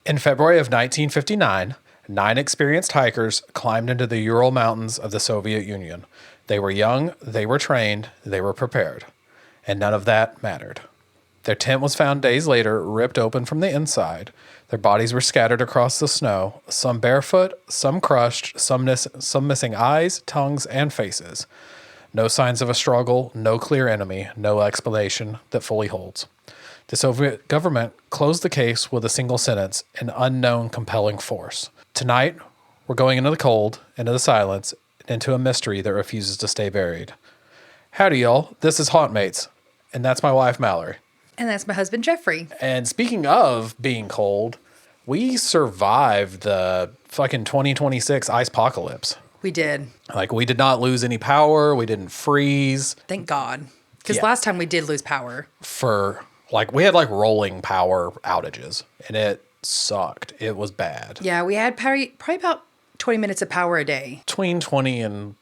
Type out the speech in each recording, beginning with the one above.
In February of 1959, 9 experienced hikers climbed into the Ural Mountains of the Soviet Union. They were young, they were trained, they were prepared, and none of that mattered. Their tent was found days later, ripped open from the inside. Their bodies were scattered across the snow, some barefoot, some crushed, some missing eyes, tongues, and faces. No signs of a struggle, no clear enemy, no explanation that fully holds. The Soviet government closed the case with a single sentence, an unknown compelling force. Tonight, we're going into the cold, into the silence, and into a mystery that refuses to stay buried. Howdy, y'all. This is Hauntmates, and that's my wife, Mallory. And that's my husband, Jeffrey. And speaking of being cold, we survived the fucking 2026 ice apocalypse. We did. Like, we did not lose any power. We didn't freeze. Thank God. Because last time we did lose power. We had rolling power outages, and it sucked. It was bad. Yeah, we had probably about 20 minutes of power a day. Between 20 and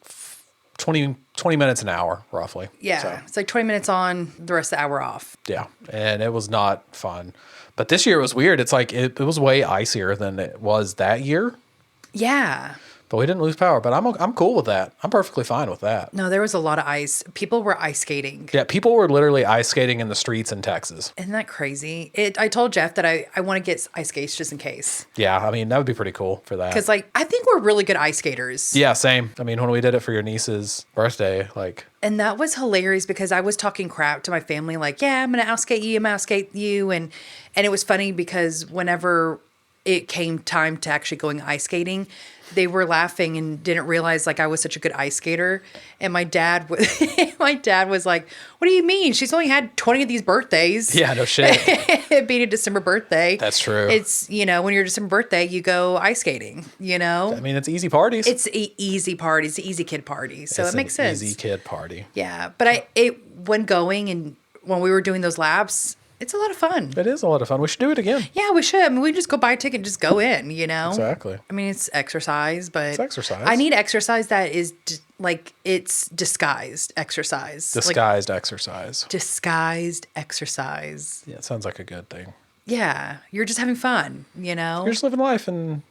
20 minutes an hour, roughly. Yeah, so. It's like 20 minutes on, the rest of the hour off. Yeah, and it was not fun. But this year was weird. It's like it was way icier than it was that year. Yeah. But we didn't lose power. But I'm cool with that. I'm perfectly fine with that. No, there was a lot of ice. People were ice skating. Yeah, people were literally ice skating in the streets in Texas. Isn't that crazy? I told Jeff that I want to get ice skates just in case. Yeah, I mean, that would be pretty cool for that. Because, I think we're really good ice skaters. Yeah, same. I mean, when we did it for your niece's birthday, And that was hilarious because I was talking crap to my family, yeah, I'm going to outskate you, I'm going to outskate you. And it was funny because whenever it came time to actually going ice skating, they were laughing and didn't realize I was such a good ice skater. And my dad was like, "What do you mean? She's only had 20 of these birthdays." Yeah, no shit. Being a December birthday. That's true. It's, when you're December birthday, you go ice skating, I mean, it's easy parties. It's an easy party. It's an easy kid party. So it makes sense. Easy kid party. Yeah. But when going and when we were doing those laps, it's a lot of fun. It is a lot of fun. We should do it again. Yeah, we should. I mean, we just go buy a ticket and just go in, Exactly. I mean, it's exercise, but... It's exercise. I need exercise that is, it's disguised exercise. Disguised exercise. Disguised exercise. Yeah, it sounds like a good thing. Yeah. You're just having fun, You're just living life and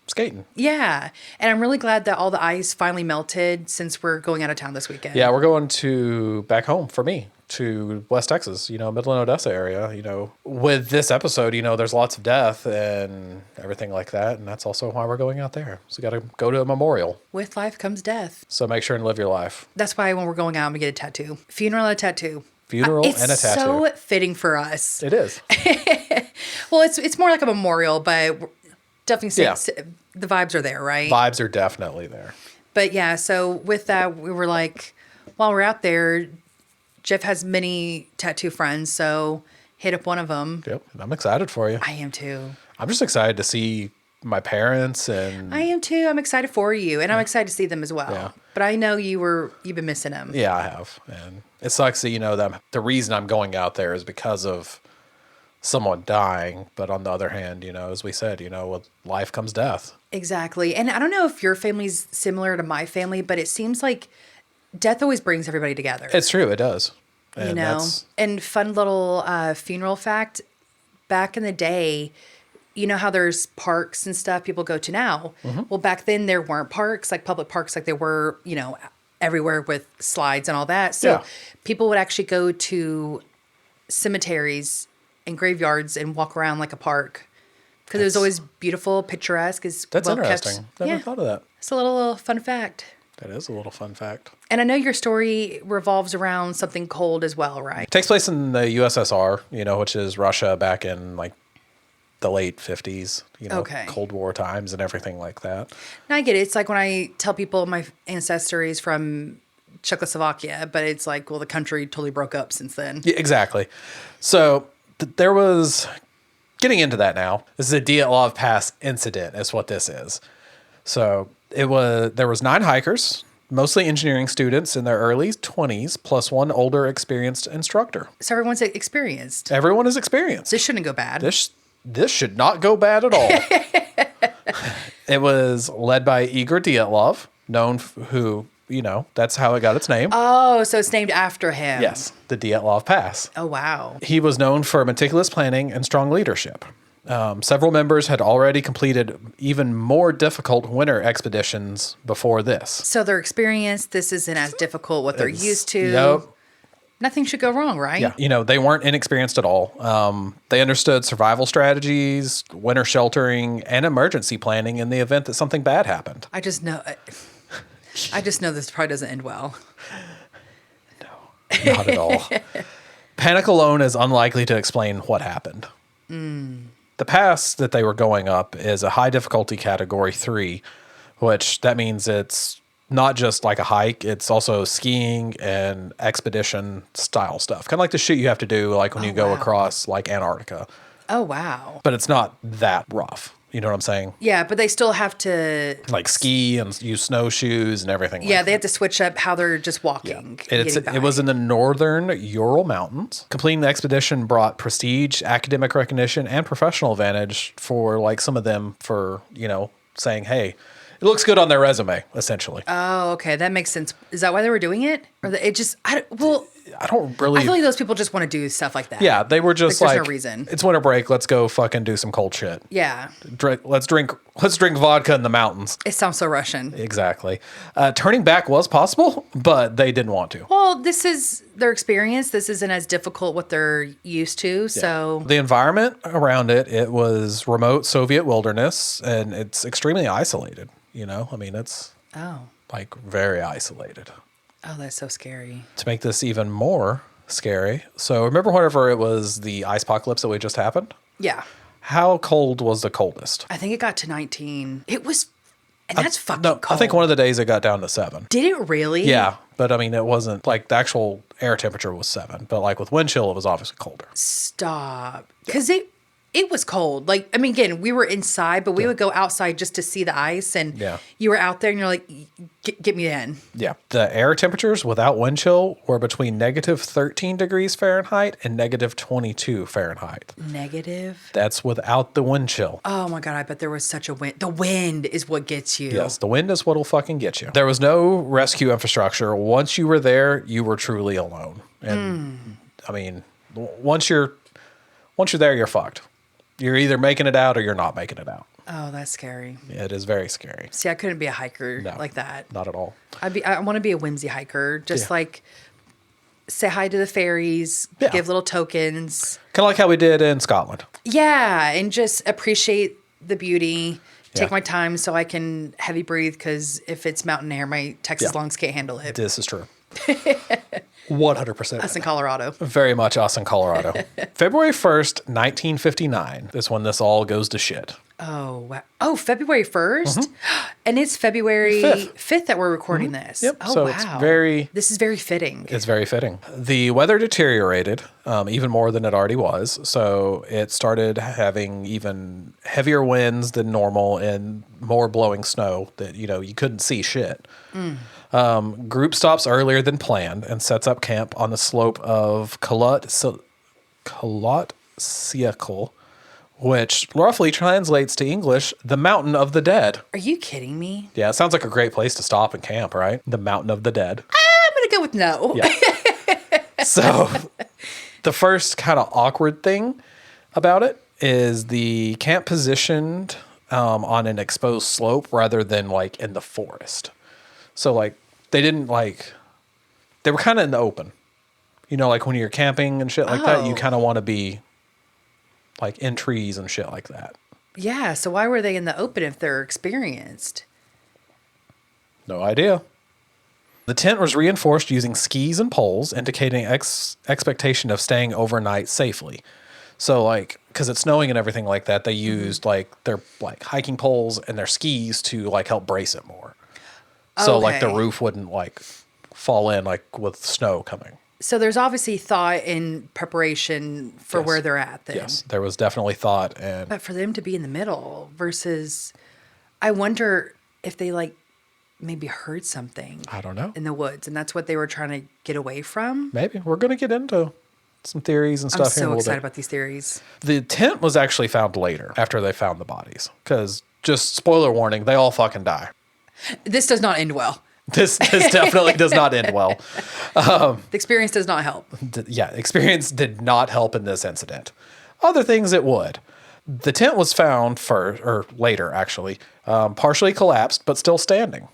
skating. Yeah. And I'm really glad that all the ice finally melted since we're going out of town this weekend. Yeah, we're going back home for me. To West Texas, Midland, Odessa area, with this episode, there's lots of death and everything like that. And that's also why we're going out there. So we got to go to a memorial. With life comes death. So make sure and live your life. That's why when we're going out, I'm going to get a tattoo. Funeral and a tattoo. Funeral and a tattoo. It's so fitting for us. It is. Well, it's more like a memorial, but definitely the vibes are there, right? Vibes are definitely there. But yeah, so with that, we were while we're out there, Jeff has many tattoo friends, so hit up one of them. Yep, I'm excited for you. I am too. I'm just excited to see my parents and... I am too. I'm excited for you, and I'm excited to see them as well. Yeah. But I know you've been missing them. Yeah, I have. And it sucks that, the reason I'm going out there is because of someone dying. But on the other hand, as we said, with life comes death. Exactly. And I don't know if your family's similar to my family, but it seems like death always brings everybody together. It's true. It does. And And fun little funeral fact, back in the day, how there's parks and stuff people go to now? Mm-hmm. Well, back then there weren't parks, public parks like there were, everywhere with slides and all that. So people would actually go to cemeteries and graveyards and walk around like a park. Because it was always beautiful, picturesque. That's interesting. Never thought of that. It's a little fun fact. That is a little fun fact. And I know your story revolves around something cold as well, right? It takes place in the USSR, which is Russia back in the late 50s, Cold War times and everything like that. And I get it. It's like when I tell people my ancestry is from Czechoslovakia, but it's the country totally broke up since then. Yeah, exactly. So there was, getting into that now, this is a Dyatlov Pass Incident is what this is. So there was 9 hikers, mostly engineering students in their early 20s, plus one older experienced instructor. So everyone's experienced. Everyone is experienced. This shouldn't go bad. This should not go bad at all. It was led by Igor Dyatlov, known who, that's how it got its name. Oh, so it's named after him. Yes, the Dyatlov Pass. Oh, wow. He was known for meticulous planning and strong leadership. Several members had already completed even more difficult winter expeditions before this. So they're experienced. This isn't as difficult what they're used to. Yep. Nothing should go wrong, right? Yeah. You know, they weren't inexperienced at all. They understood survival strategies, winter sheltering, and emergency planning in the event that something bad happened. I just know this probably doesn't end well. No, not at all. Panic alone is unlikely to explain what happened. The pass that they were going up is a high difficulty category 3, which that means it's not just like a hike, it's also skiing and expedition style stuff. Kind of like the shit you have to do like when you go across like Antarctica. Oh, wow. But it's not that rough. You know what I'm saying? Yeah, but they still have to Like ski and use snowshoes and everything. Yeah, like they have to switch up how they're just walking. It was in the northern Ural Mountains. Completing the expedition brought prestige, academic recognition, and professional advantage for like some of them for, you know, saying, hey, it looks good on their resume, essentially. Oh, okay. That makes sense. Is that why they were doing it? Or it just, I don't really. I feel like those people just want to do stuff like that. Yeah, they were just there's no reason. It's winter break. Let's go fucking do some cold shit. Yeah. Let's drink vodka in the mountains. It sounds so Russian. Exactly. Turning back was possible, but they didn't want to. Well, this is their experience. This isn't as difficult what they're used to. So the environment around it was remote Soviet wilderness, and it's extremely isolated. You know, I mean, it's like very isolated. Oh, that's so scary. To make this even more scary, so remember whenever it was the ice apocalypse that we just happened? Yeah. How cold was the coldest? I think it got to 19. It was, and that's fucking No, cold. I think one of the days it got down to 7. Did it really? Yeah, but I mean, it wasn't like the actual air temperature was 7, but like with wind chill, it was obviously colder. Stop. Because it was cold. Like, I mean, again, we were inside, but we would go outside just to see the ice. And you were out there and you're like, get me in. Yeah. The air temperatures without wind chill were between negative 13 degrees Fahrenheit and negative 22 Fahrenheit. Negative? That's without the wind chill. Oh my God, I bet there was such a wind. The wind is what gets you. Yes, the wind is what'll fucking get you. There was no rescue infrastructure. Once you were there, you were truly alone. And I mean, once you're there, you're fucked. You're either making it out or you're not making it out. Oh, that's scary. Yeah, it is very scary. See, I couldn't be a hiker like that. Not at all. I want to be a whimsy hiker. Just like say hi to the fairies, give little tokens. Kind of like how we did in Scotland. Yeah, and just appreciate the beauty. Take my time so I can heavy breathe because if it's mountain air, my Texas lungs can't handle it. This is true. 100%. Us in Colorado. Very much us in Colorado. February 1st, 1959 is when this all goes to shit. Oh, wow. Oh, February 1st? And it's February 5th that we're recording this. Yep. Oh, So wow. This is very fitting. It's very fitting. The weather deteriorated even more than it already was. So it started having even heavier winds than normal and more blowing snow that, you know, you couldn't see shit. Group stops earlier than planned and sets up camp on the slope of Kolotsiakul, which roughly translates to English, the Mountain of the Dead. Are you kidding me? Yeah, it sounds like a great place to stop and camp, right? The Mountain of the Dead. I'm going to go with no. Yeah. So the first kind of awkward thing about it is the camp positioned on an exposed slope rather than like in the forest. So like they didn't like, they were kind of in the open. You know, like when you're camping and shit like that, you kind of want to be like in trees and shit like that. Yeah, so why were they in the open if they're experienced? No idea. The tent was reinforced using skis and poles, indicating expectation of staying overnight safely. So like, because it's snowing and everything like that, they used like their like hiking poles and their skis to like help brace it more. So like the roof wouldn't like fall in like with snow coming. So there's obviously thought and preparation for where they're at then. Yes, there was definitely thought. But for them to be in the middle versus, I wonder if they like maybe heard something. I don't know. In the woods, and that's what they were trying to get away from. Maybe. We're going to get into some theories and stuff. I'm so excited about these theories. The tent was actually found later after they found the bodies. Because, just spoiler warning, they all fucking die. This does not end well. This definitely does not end well. The experience does not help. Experience did not help in this incident. Other things it would. The tent was found later, actually, partially collapsed, but still standing.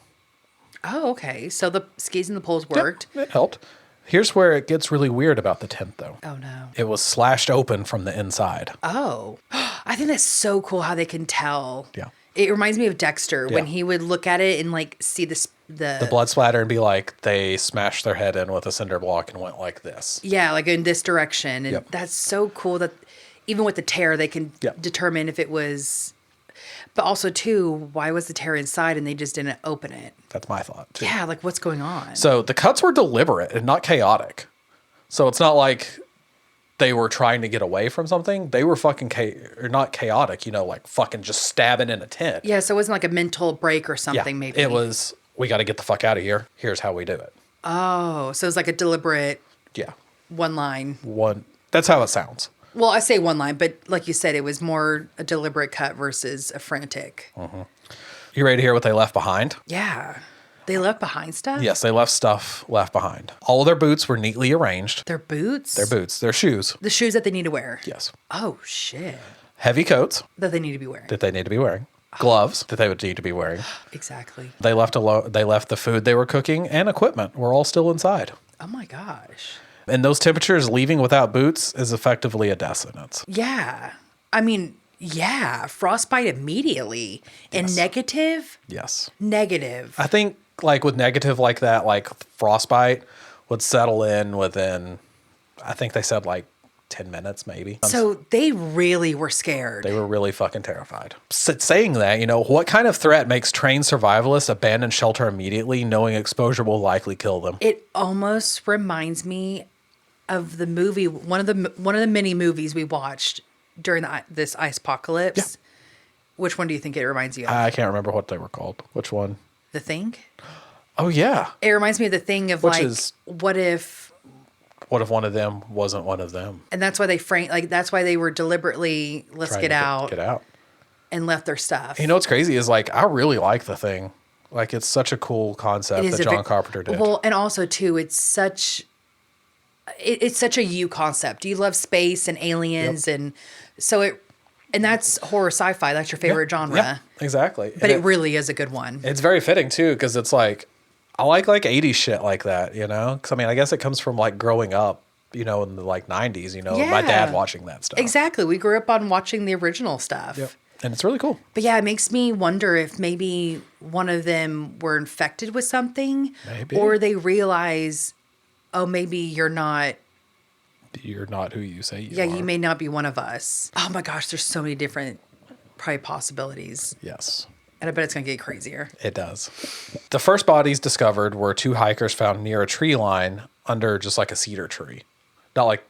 Oh, okay. So the skis and the poles worked. Yep, it helped. Here's where it gets really weird about the tent, though. Oh, no. It was slashed open from the inside. Oh, I think that's so cool how they can tell. Yeah. It reminds me of Dexter when Yeah. he would look at it and like see The blood splatter and be like, they smashed their head in with a cinder block and went like this. Yeah, like in this direction. And Yep. that's so cool that even with the tear, they can Yep. determine if it was. But also, too, why was the tear inside and they just didn't open it? That's my thought, too. Yeah, like what's going on? So the cuts were deliberate and not chaotic. So it's not like they were trying to get away from something. They were fucking not chaotic, like fucking just stabbing in a tent. Yeah, so it wasn't like a mental break or Yeah, something, maybe. it was, we got to get the fuck out of here. Here's how we do it. Oh, so it was like a deliberate Yeah. one line. That's how it sounds. Well, I say one line, but like you said, it was more a deliberate cut versus a frantic. You ready to hear what they left behind? Yeah. They left behind stuff? Yes, they left stuff left behind. All of their boots were neatly arranged. Their boots? Their shoes. The shoes that they need to wear? Yes. Oh, shit. Heavy coats That they need to be wearing. that they need to be wearing. Gloves that they would need to be wearing. Exactly. They left the food they were cooking and equipment were all still inside. Oh my gosh. And those temperatures, leaving without boots is effectively a death sentence. Yeah. I mean, yeah. Frostbite immediately. And negative? Yes. Negative. I think like with negative like that, like frostbite would settle in within, I think they said like 10 minutes maybe. So they really were scared. They were really fucking terrified. Saying that, what kind of threat makes trained survivalists abandon shelter immediately, knowing exposure will likely kill them? It almost reminds me of the movie, one of the many movies we watched during this ice apocalypse. Yeah. Which one do you think it reminds you of? I can't remember what they were called. Which one? The Thing? Oh, yeah. It reminds me of The Thing of what if one of them wasn't one of them? and that's why that's why they were deliberately Trying get to out Get out. and left their stuff. You know what's crazy is like, I really like The Thing. Like, it's such a cool concept that John Carpenter did. Well, and also too, it's such a you concept. You love space and aliens, and so and that's horror sci-fi. That's your favorite genre. Yeah, exactly. But it really is a good one. It's very fitting too, because it's like, I like 80s shit like that, Because I mean, I guess it comes from like growing up, in the like 90s, my dad watching that stuff. Exactly. We grew up on watching the original stuff. Yep. And it's really cool. But yeah, it makes me wonder if maybe one of them were infected with something. Maybe. Or they realize, oh, maybe you're not who you say you are. Yeah, you may not be one of us. Oh my gosh, there's so many different probably possibilities. Yes. And I bet it's going to get crazier. It does. The first bodies discovered were two hikers found near a tree line under just like a cedar tree. Not like,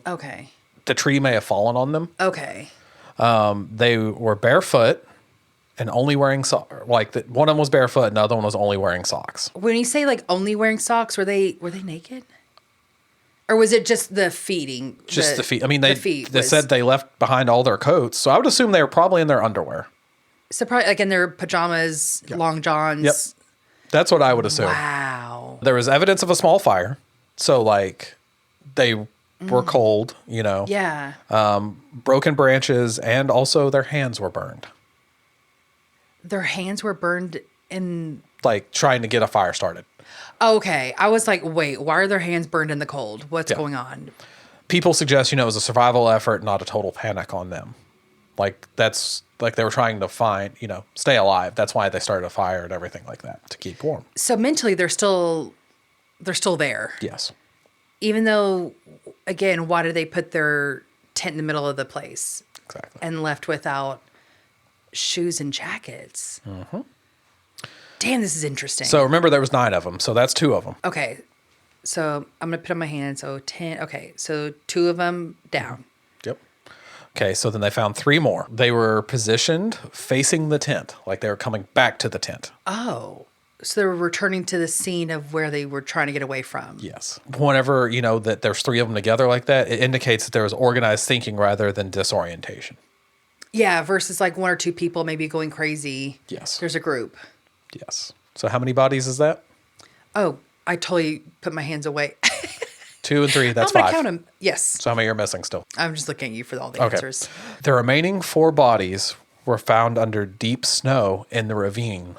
Okay. the tree may have fallen on them. Okay. They were barefoot and only wearing socks. Like one of them was barefoot and the other one was only wearing socks. When you say like only wearing socks, were they naked? Or was it just the feeding? Just the feet. I mean, they was, said they left behind all their coats. So I would assume they were probably in their underwear. So probably like in their pajamas, long johns. Yep. That's what I would assume. Wow. There was evidence of a small fire. So like they were cold, Yeah. broken branches, and also their hands were burned. Their hands were burned in... Like trying to get a fire started. Okay. I was like, wait, why are their hands burned in the cold? What's going on? People suggest, it was a survival effort, not a total panic on them. Like that's like they were trying to find, stay alive. That's why they started a fire and everything like that, to keep warm. So mentally they're still there. Yes. Even though, again, why did they put their tent in the middle of the place? Exactly. And left without shoes and jackets. Mm-hmm. Damn, this is interesting. So remember, there was 9 of them. So that's 2 of them. Okay. So I'm going to put on my hand. So 10. Okay. So 2 of them down. Yep. Okay. So then they found 3 more. They were positioned facing the tent, like they were coming back to the tent. Oh. So they were returning to the scene of where they were trying to get away from. Yes. Whenever, that there's 3 of them together like that, it indicates that there was organized thinking rather than disorientation. Yeah. Versus like 1 or 2 people maybe going crazy. Yes. There's a group. Yes. So how many bodies is that? Oh, I totally put my hands away. 2 and 3, that's I'm gonna 5. count them. Yes. So how many are missing still? I'm just looking at you for all the Okay. answers. The remaining 4 bodies were found under deep snow in the ravine,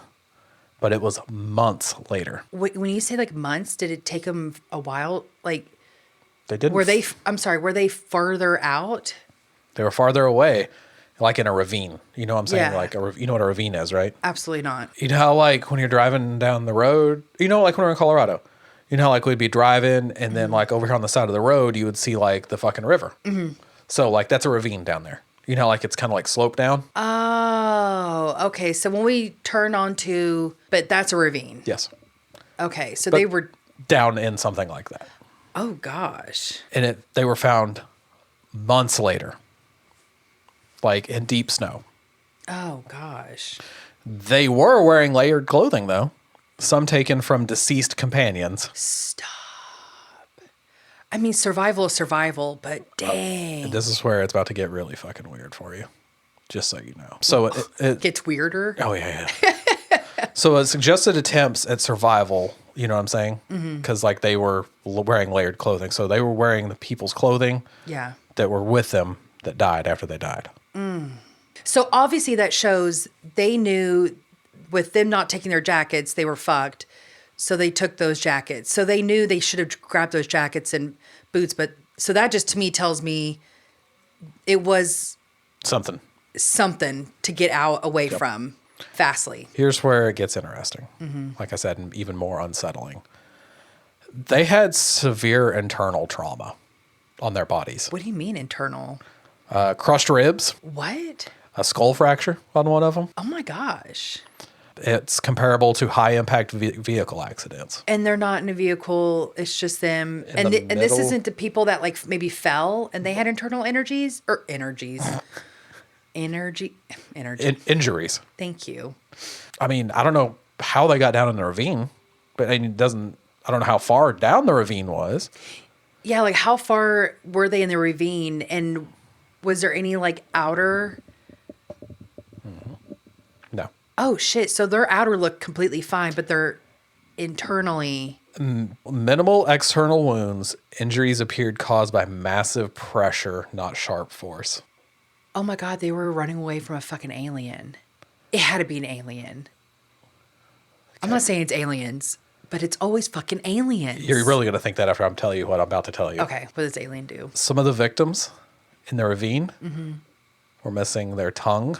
but it was months later. When you say like months, did it take them a while? Like, They didn't. were they? I'm sorry. Were they further out? They were farther away, like in a ravine. You know what I'm saying? Yeah. Like you know what a ravine is, right? Absolutely not. You know how like when you're driving down the road, you know, like when we're in Colorado, you know how like we'd be driving and then like over here on the side of the road, you would see like the fucking river. So like that's a ravine down there. You know, like it's kind of like sloped down. Oh, okay. So when we turn onto, but that's a ravine. Yes. Okay. So But they were, down in something like that. oh gosh. And they were found months later, like in deep snow. Oh gosh. They were wearing layered clothing though, some taken from deceased companions. Stop. I mean, survival is survival, but dang. This is where it's about to get really fucking weird for you, just so you know. So it Gets weirder. oh yeah. So it suggested attempts at survival. You know what I'm saying? Because like they were wearing layered clothing, so they were wearing the people's clothing Yeah. that were with them that died after they died. So obviously that shows they knew with them not taking their jackets, they were fucked. So they took those jackets. So they knew they should have grabbed those jackets and boots. But so that just to me tells me it was Something. something to get out away from fastly. Here's where it gets interesting. Like I said, and even more unsettling. They had severe internal trauma on their bodies. What do you mean internal? Crushed ribs, What? a skull fracture on one of them. Oh my gosh. It's comparable to high impact vehicle accidents. And they're not in a vehicle. It's just them. And, the and this middle. isn't the people that like maybe fell and they had internal energies or energies. Energy. Injuries. Thank you. I mean, I don't know how they got down in the ravine, but I don't know how far down the ravine was. Yeah, like how far were they in the ravine, and was there any like outer? No. Oh shit! So their outer looked completely fine, but their internally. Minimal external wounds. Injuries appeared caused by massive pressure, not sharp force. Oh my god! They were running away from a fucking alien. It had to be an alien. I'm not saying it's aliens, but it's always fucking aliens. You're really going to think that after I'm telling you what I'm about to tell you. Okay, what does alien do? Some of the victims in the ravine were missing their tongue,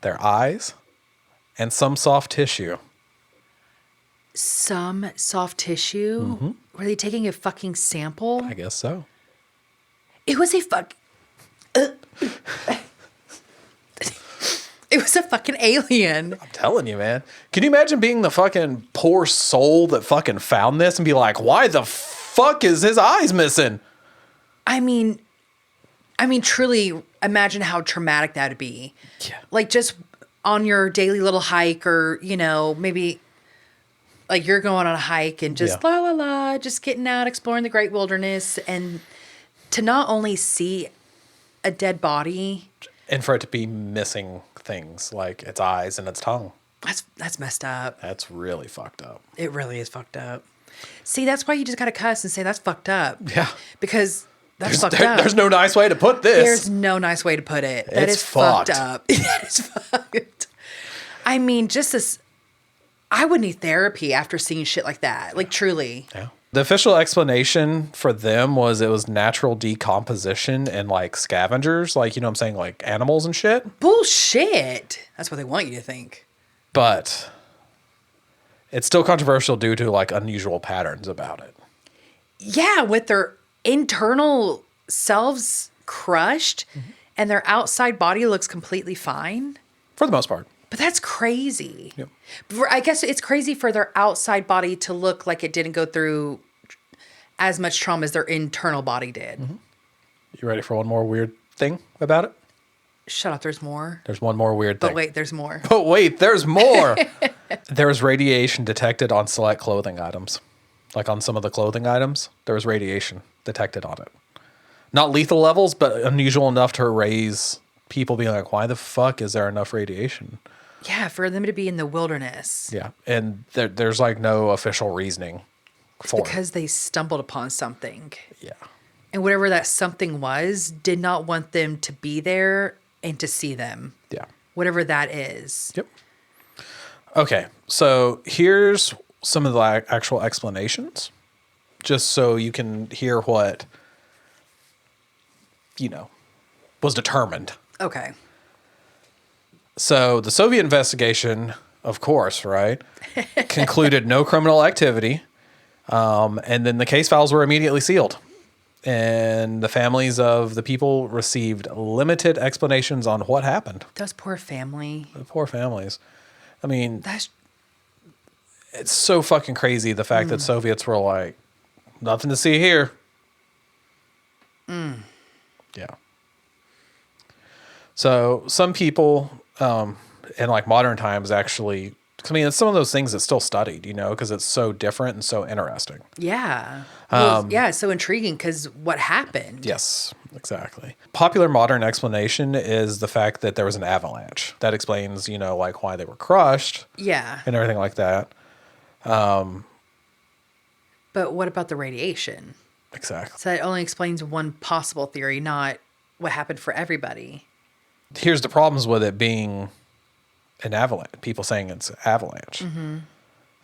their eyes, and some soft tissue. Some soft tissue? Were they taking a fucking sample? I guess so. It was a fuck. It was a fucking alien. I'm telling you, man. Can you imagine being the fucking poor soul that fucking found this and be like, why the fuck is his eyes missing? I mean, truly imagine how traumatic that would be. Yeah. Like just on your daily little hike or, maybe like you're going on a hike and just Yeah. la la la, just getting out, exploring the great wilderness, and to not only see a dead body. And for it to be missing things like its eyes and its tongue. That's messed up. That's really fucked up. It really is fucked up. See, that's why you just gotta cuss and say that's fucked up. Yeah. Because that's fucked up. There's no nice way to put this. There's no nice way to put it. That It's is fucked fucked. up. That is fucked. I mean, just this. I would need therapy after seeing shit like that. Like, truly. Yeah. The official explanation for them was it was natural decomposition and like scavengers, like, you know what I'm saying, like animals and shit. Bullshit. That's what they want you to think. But it's still controversial due to like unusual patterns about it. Yeah, with their internal selves crushed and their outside body looks completely fine. For the most part. But that's crazy. Yep. I guess it's crazy for their outside body to look like it didn't go through as much trauma as their internal body did. You ready for one more weird thing about it? Shut up, there's more. There's one more weird thing. But wait, there's more. But wait, there's more. There was radiation detected on select clothing items. Like on some of the clothing items, there was radiation detected on it. Not lethal levels, but unusual enough to raise people being like, why the fuck is there enough radiation? Yeah, for them to be in the wilderness. Yeah. And there's like no official reasoning for. Because they stumbled upon something. Yeah. And whatever that something was, did not want them to be there and to see them. Yeah. Whatever that is. Yep. Okay. So here's some of the actual explanations, just so you can hear what, was determined. Okay. So the Soviet investigation, of course, right, concluded no criminal activity. And then the case files were immediately sealed. And the families of the people received limited explanations on what happened. Those poor family. The poor families. I mean, That's it's so fucking crazy the fact that Soviets were like, nothing to see here. Yeah. So some people in like modern times actually, I mean, it's some of those things that's still studied, because it's so different and so interesting. yeah. Well, yeah, it's so intriguing because what happened? Yes, exactly. Popular modern explanation is the fact that there was an avalanche. That explains, like why they were crushed. Yeah. And everything like that. But what about the radiation? Exactly. So that only explains one possible theory, not what happened for everybody. Here's the problems with it being an avalanche. People saying it's avalanche. Mm-hmm.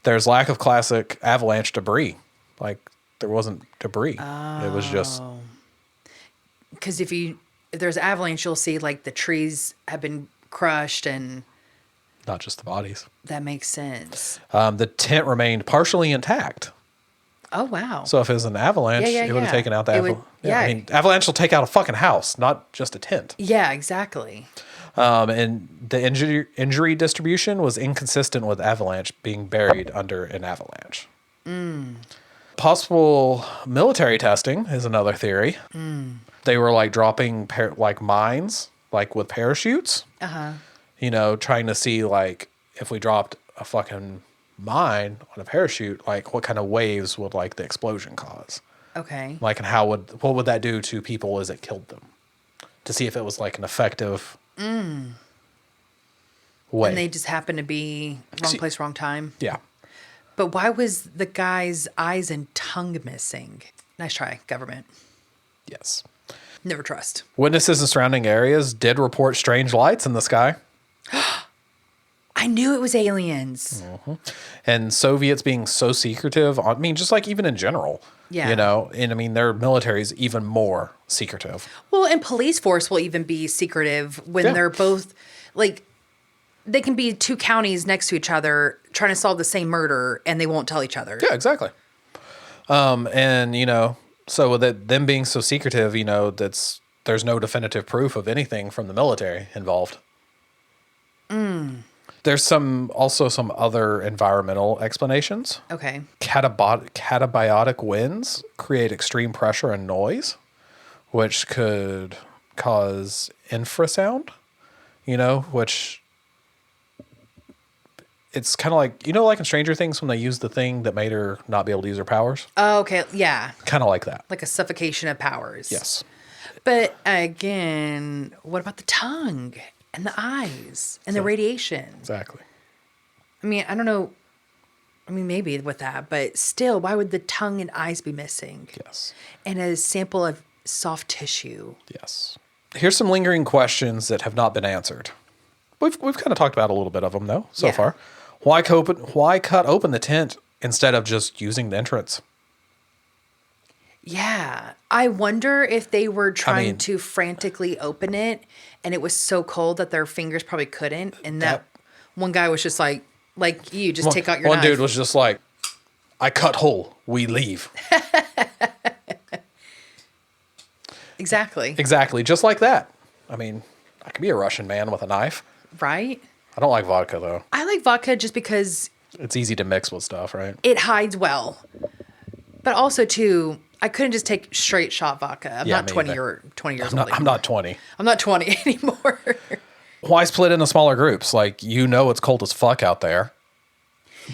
There's lack of classic avalanche debris. Like there wasn't debris. It was just. Because if there's avalanche, you'll see like the trees have been crushed and. Not just the bodies. That makes sense. The tent remained partially intact. Oh, wow. So if it was an avalanche, it would have taken out the avalanche. I mean, avalanche will take out a fucking house, not just a tent. Yeah, exactly. And the injury distribution was inconsistent with avalanche being buried under an avalanche. Possible military testing is another theory. They were like dropping mines, like with parachutes. Trying to see like if we dropped a fucking mine on a parachute, like what kind of waves would like the explosion cause? Okay. Like, and what would that do to people as it killed them? To see if it was like an effective way. And they just happened to be wrong place, wrong time. Yeah. But why was the guy's eyes and tongue missing? Nice try, government. Yes. Never trust. Witnesses in surrounding areas did report strange lights in the sky. I knew it was aliens. And Soviets being so secretive, just like even in general. Yeah. And I mean, their military is even more secretive. Well, and police force will even be secretive when they're both, like, they can be two counties next to each other trying to solve the same murder and they won't tell each other. Yeah, exactly. And, so with them being so secretive, there's no definitive proof of anything from the military involved. There's also some other environmental explanations. Okay. Catabiotic winds create extreme pressure and noise, which could cause infrasound, which it's kind of like, like in Stranger Things when they used the thing that made her not be able to use her powers. Oh, okay. Yeah. Kind of like that. Like a suffocation of powers. Yes. But again, what about the tongue and the eyes and the radiation? Exactly. I mean, I don't know. I mean, maybe with that, but still, why would the tongue and eyes be missing? Yes. And a sample of soft tissue. Yes. Here's some lingering questions that have not been answered. We've kind of talked about a little bit of them, though, so far. Why cut open the tent instead of just using the entrance? Yeah. I wonder if they were trying to frantically open it and it was so cold that their fingers probably couldn't. And that one guy was just like you, just take out your knife. One dude was just like, I cut hole, we leave. Exactly. Exactly. Just like that. I mean, I could be a Russian man with a knife. Right? I don't like vodka, though. I like vodka just because it's easy to mix with stuff, right? It hides well. But also, too, I couldn't just take straight shot vodka. I'm not 20 years old. I'm not 20. I'm not 20 anymore. Why split into smaller groups? Like, it's cold as fuck out there.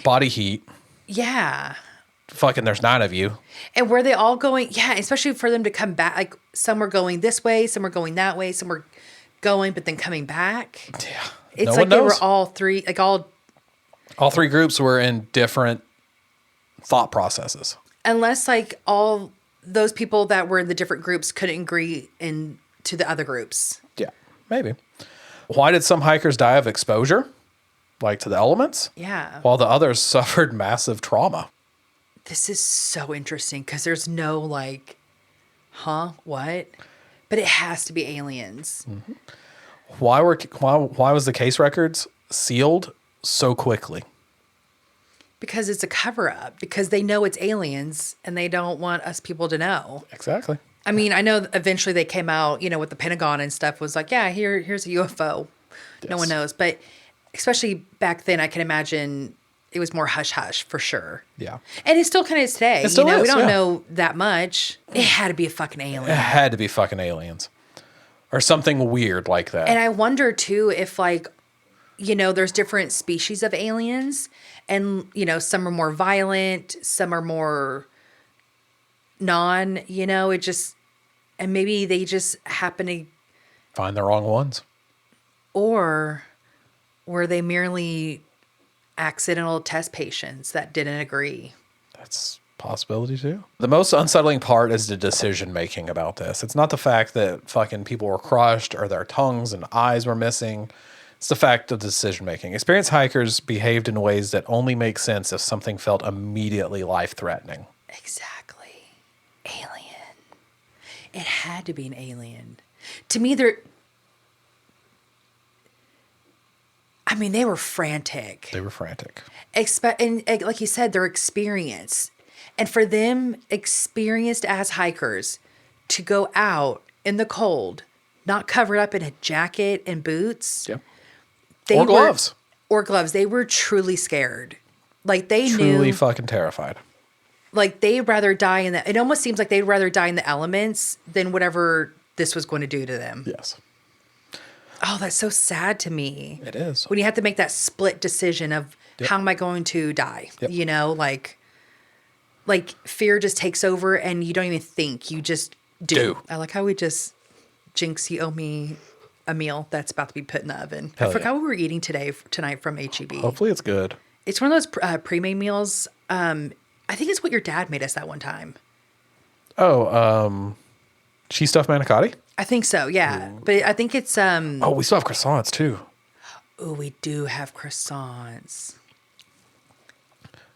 Body heat. Yeah. Fucking there's 9 of you. And were they all going? Yeah, especially for them to come back. Like, some were going this way, some were going that way, some were going, but then coming back. Yeah. It's like they were all three, all 3 groups were in different thought processes. Unless like all those people that were in the different groups couldn't agree to the other groups. Yeah, maybe. Why did some hikers die of exposure, like to the elements? Yeah. While the others suffered massive trauma. This is so interesting because there's no like, huh, what? But it has to be aliens. Mm-hmm. Why was the case records sealed so quickly? Because it's a cover-up. Because they know it's aliens and they don't want us people to know. Exactly. I mean, I know eventually they came out, with the Pentagon and stuff was like, yeah, here's a UFO. Yes. No one knows. But especially back then, I can imagine it was more hush-hush for sure. Yeah. And it still kind of is today. It still is, we don't know that much. It had to be a fucking alien. It had to be fucking aliens. Or something weird like that. And I wonder, too, if, like, there's different species of aliens. And, some are more violent. Some are more it just... And maybe they just happen to... Find the wrong ones. Or were they merely accidental test patients that didn't agree? That's a possibility too. The most unsettling part is the decision making about this. It's not the fact that fucking people were crushed or their tongues and eyes were missing. It's the fact of the decision making. Experienced hikers behaved in ways that only make sense if something felt immediately life threatening. Exactly. Alien. It had to be an alien. To me, they were frantic. They were frantic. And like you said, their experience. And for them, experienced as hikers, to go out in the cold, not covered up in a jacket and boots. Yeah. Or gloves. Or gloves. They were truly scared. Like they knew. Truly fucking terrified. Like they'd rather die it almost seems like they'd rather die in the elements than whatever this was going to do to them. Yes. Oh, that's so sad to me. It is. When you have to make that split decision of how am I going to die? Yep. Like fear just takes over and you don't even think. You just do. I like how we just, Jinx, you owe me a meal that's about to be put in the oven. I forgot what we were eating tonight from HEB. Hopefully it's good. It's one of those pre-made meals. I think it's what your dad made us that one time. Oh, cheese stuffed manicotti? I think so, yeah. Ooh. But I think it's... Oh, we still have croissants, too. Oh, we do have croissants.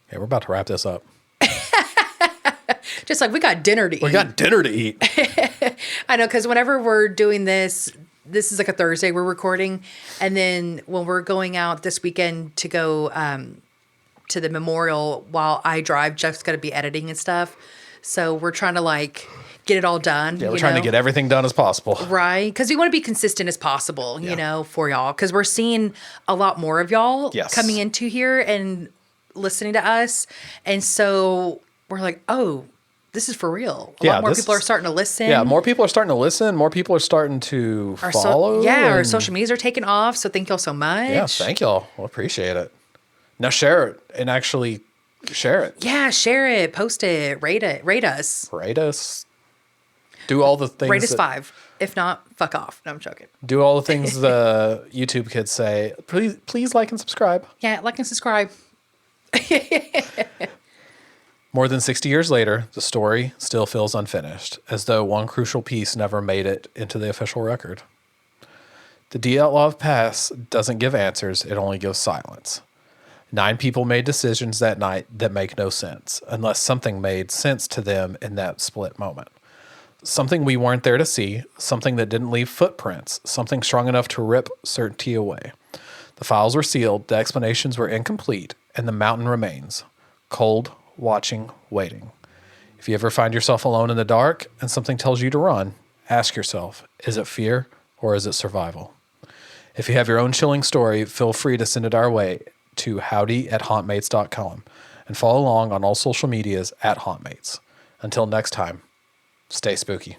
Okay, we're about to wrap this up. Just like we got dinner to eat. We got dinner to eat. I know, because whenever we're doing this is like a Thursday we're recording. And then when we're going out this weekend to go to the memorial while I drive, Jeff's going to be editing and stuff. So we're trying to get it all done. Yeah, we're trying to get everything done as possible. Right. Because we want to be consistent as possible, for y'all. Because we're seeing a lot more of y'all coming into here and listening to us. And so we're like, oh, this is for real. A lot more people are starting to listen. Yeah, more people are starting to listen. More people are starting to follow. Our social medias are taking off. So thank y'all so much. Yeah, thank y'all. We'll appreciate it. Now share it and actually share it. Yeah, share it, post it, rate us. Rate us. Do all the things. Rate us 5. If not, fuck off. No, I'm joking. Do all the things the YouTube kids say. Please like and subscribe. Yeah, like and subscribe. More than 60 years later, the story still feels unfinished, as though one crucial piece never made it into the official record. The Dyatlov Pass doesn't give answers, it only gives silence. 9 people made decisions that night that make no sense, unless something made sense to them in that split moment. Something we weren't there to see, something that didn't leave footprints, something strong enough to rip certainty away. The files were sealed, the explanations were incomplete, and the mountain remains. Cold, watching, waiting. If you ever find yourself alone in the dark and something tells you to run, ask yourself, is it fear or is it survival? If you have your own chilling story, feel free to send it our way to howdy@hauntmates.com and follow along on all social medias @hauntmates. Until next time, stay spooky.